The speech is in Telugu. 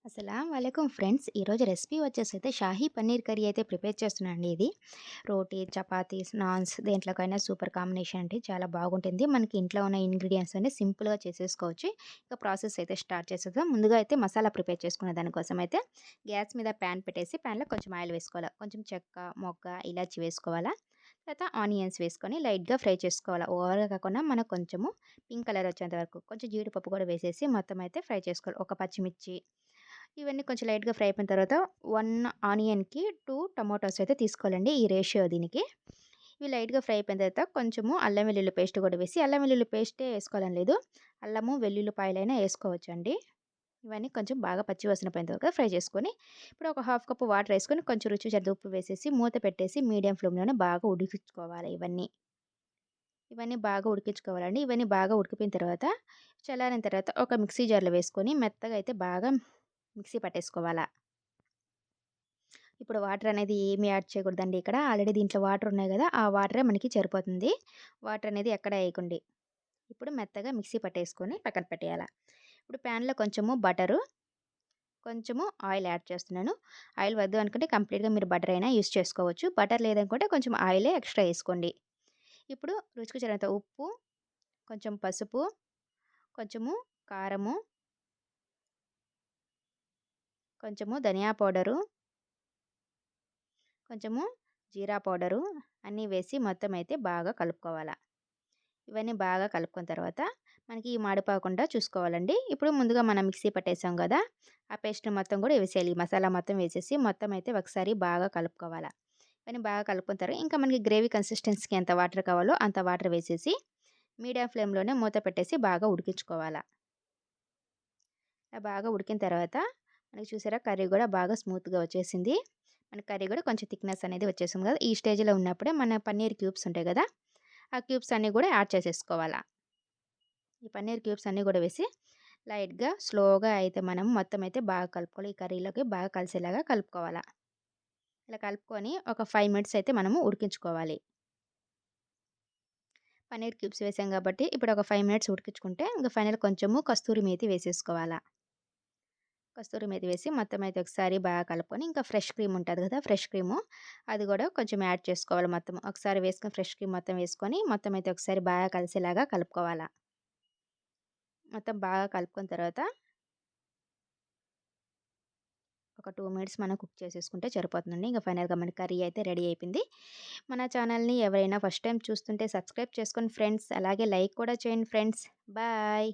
అస్సలాం వాలేకుమ్ ఫ్రెండ్స్. ఈరోజు రెసిపీ వచ్చేసైతే షాహీ పన్నీర్ కర్రీ అయితే ప్రిపేర్ చేస్తున్నానండి ఇది. రోటీ, చపాతీస్, నాన్స్ దేంట్లోకైనా సూపర్ కాంబినేషన్ అండి. చాలా బాగుంటుంది. మనకి ఇంట్లో ఉన్న ఇంగ్రీడియెంట్స్ అన్ని సింపుల్‌గా చేసేసుకోవచ్చు. ఇక ప్రాసెస్ అయితే స్టార్ట్ చేసేద్దాం. ముందుగా అయితే మసాలా ప్రిపేర్ చేసుకునే దానికోసం అయితే గ్యాస్ మీద ప్యాన్ పెట్టేసి ప్యాన్‌లో కొంచెం ఆయిల్ వేసుకోవాలా. కొంచెం చెక్క, మొగ్గ, ఇలాచి వేసుకోవాలా. తర్వాత ఆనియన్స్ వేసుకొని లైట్‌గా ఫ్రై చేసుకోవాలా. ఓవర్‌గా కాకుండా మనకు కొంచెము పింక్ కలర్ వచ్చేంత వరకు. కొంచెం జీడిపప్పు కూడా వేసేసి మొత్తం అయితే ఫ్రై చేసుకోవాలి. ఒక పచ్చిమిర్చి ఇవన్నీ కొంచెం లైట్‌గా ఫ్రై అయిపోయిన తర్వాత 1 ఆనియన్‌కి 2 టొమాటోస్ అయితే తీసుకోవాలండి. ఈ రేషియో దీనికి. ఇవి లైట్‌గా ఫ్రై అయిపోయిన తర్వాత కొంచెము అల్లం వెల్లుల్లి పేస్ట్ కూడా వేసి అల్లం వెల్లుల్లి పేస్టే ఏసుకోవాలని లేదు. అల్లము, వెల్లుల్లిపాయలైనా ఏసుకోవచ్చండి. ఇవన్నీ కొంచెం బాగా పచ్చి వాసన పోయేంత వరకు ఫ్రై చేసుకొని, ఇప్పుడు ఒక హాఫ్ కప్ వాటర్ ఏసుకొని కొంచెం రుచికి సరిపడా ఉప్పు వేసేసి మూత పెట్టేసి మీడియం ఫ్లేమ్‌లోనే బాగా ఉడికించుకోవాలి ఇవన్నీ. ఇవన్నీ బాగా ఉడికించుకోవాలండి. ఇవన్నీ బాగా ఉడికిపోయిన తర్వాత చల్లారిన తర్వాత ఒక మిక్సీ జార్‌లో వేసుకొని మెత్తగా అయితే బాగా మిక్సీ పట్టేసుకోవాలా. ఇప్పుడు వాటర్ అనేది ఏమి యాడ్ చేయకూడదండి ఇక్కడ. ఆల్రెడీ దీంట్లో వాటర్ ఉన్నాయి గదా! ఆ వాటరే మనకి సరిపోతుంది. వాటర్ అనేది ఎక్కడ ఎయకండి. ఇప్పుడు మెత్తగా మిక్సీ పట్టేసుకొని పక్కన పెట్టేయాల. ఇప్పుడు ప్యాన్‌లో కొంచెము బటరు, కొంచెము ఆయిల్ యాడ్ చేస్తున్నాను. ఆయిల్ వద్దు అనుకుంటే కంప్లీట్‌గా మీరు బటర్ అయినా యూజ్ చేసుకోవచ్చు. బటర్ లేదనుకుంటే కొంచెం ఆయిలే ఎక్స్‌ట్రా ఏసుకోండి. ఇప్పుడు రుచికి సరినంత ఉప్పు, కొంచెం పసుపు, కొంచెము కారము, కొంచెము ధనియా పౌడరు, కొంచెము జీరా పౌడరు అన్నీ వేసి మొత్తం అయితే బాగా కలుపుకోవాలా. ఇవన్నీ బాగా కలుపుకున్న తర్వాత మనకి మాడిపోకుండా చూసుకోవాలండి. ఇప్పుడు ముందుగా మనం మిక్సీ పట్టేసాం గదా! ఆ పేస్ట్ మొత్తం కూడా వేసేయాలి. ఈ మసాలా మొత్తం వేసేసి మొత్తం అయితే ఒకసారి బాగా కలుపుకోవాలా. ఇవన్నీ బాగా కలుపుకున్న తర్వాత ఇంకా మనకి గ్రేవీ కన్సిస్టెన్సీకి ఎంత వాటర్ కావాలో అంత వాటర్ వేసేసి మీడియం ఫ్లేమ్‌లోనే మూత పెట్టేసి బాగా ఉడికించుకోవాలా. ఇలా బాగా ఉడికిన తర్వాత మనకి చూసారా కర్రీ గూడా బాగా స్మూత్‌గా వచ్చేసింది. మన కర్రీ గూడా కొంచెం థిక్‌నెస్ అనేది వచ్చేసింది గదా! ఈ స్టేజ్‌లో ఉన్నప్పుడే మన పన్నీర్ క్యూబ్స్ ఉంటాయి గదా! ఆ క్యూబ్స్ అన్నీ గూడా యాడ్ చేసేసుకోవాలా. ఈ పన్నీర్ క్యూబ్స్ అన్నీ గూడా వేసి లైట్‌గా స్లోగా అయితే మనం మొత్తం అయితే బాగా కలుపుకోవాలి. ఈ కర్రీలోకి బాగా కలిసేలాగా కలుపుకోవాలా. ఇలా కలుపుకొని ఒక 5 మినిట్స్ అయితే మనము ఉడికించుకోవాలి. పన్నీర్ క్యూబ్స్ వేసాం గాబట్టి ఇప్పుడు ఒక 5 మినిట్స్ ఉడికించుకుంటే ఇంక ఫైనల్ కొంచెము కస్తూరి మేతి వేసేసుకోవాలా. కస్తూరి మేతి వేసి మొత్తం అయితే ఒకసారి బాగా కలుపుకొని ఇంకా ఫ్రెష్ క్రీమ్ ఉంటది కదా! ఫ్రెష్ క్రీము అది గూడా కొంచెం యాడ్ చేసుకోవాలి మొత్తం. ఒకసారి వేసుకొని ఫ్రెష్ క్రీమ్ మొత్తం వేసుకొని మొత్తం అయితే ఒకసారి బాగా కలిసేలాగా కలుపుకోవాలా. మొత్తం బాగా కలుపుకున్న తర్వాత ఒక 2 మినిట్స్ మనం కుక్ చేసేసుకుంటే సరిపోతుందండి. ఇంక ఫైనల్‌గా మన కర్రీ అయితే రెడీ అయిపోయింది. మన ఛానల్‌ని ఎవరైనా ఫస్ట్ టైమ్ చూస్తుంటే సబ్స్క్రైబ్ చేసుకోండి ఫ్రెండ్స్. అలాగే లైక్ కూడా చేయండి ఫ్రెండ్స్. బాయ్.